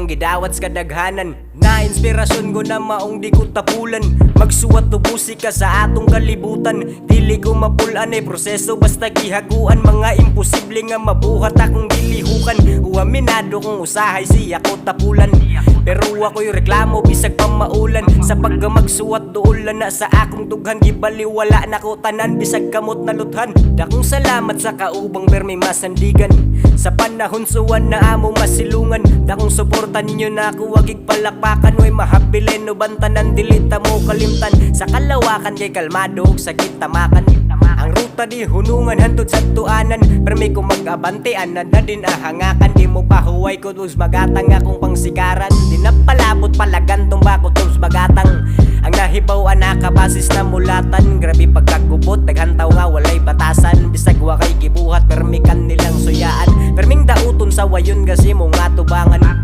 akong gidawat sa kadaghanan. Na inspirasyon ko na maong di ko tapulan. Magsuwat no busika sa atong kalibutan. Dili ko mapulan ay proseso basta gihaguan. Mga imposible nga mabuhat akong gilihukan. Uaminado kong usahay siya ko tapulan. Pero ako'y reklamo bisag pamaulan. Sa paggamagsuwat doolan na sa akong tughan. Gibaliwala na ko tanan bisag kamot na luthan. Dakong salamat sa kaubang permi masandigan. Sa panahon suwan na amo masilungan. Dakong suporta ninyo na ako wagig palakpakan. Way mahabilin o bantanan dilita mo kalimtan. Sa kalawakan kay kalmado sa gitamakan. Ang ruta di hunungan hantod sa tuanan. Permi ko mag-abantean na din ahangakan. Di mo pahuway ko tus magatang akong pangsikaran. Di na palabot palagantong bako tus magatang. Ang nahibaw nakabasis na mulatan. Grabe pagkagubot naghantaw nga walay batasan. Bisag wa kay gibuhat permi kan nilang suyaan. Perming dauton sa wayon kasi mo nga tubangan.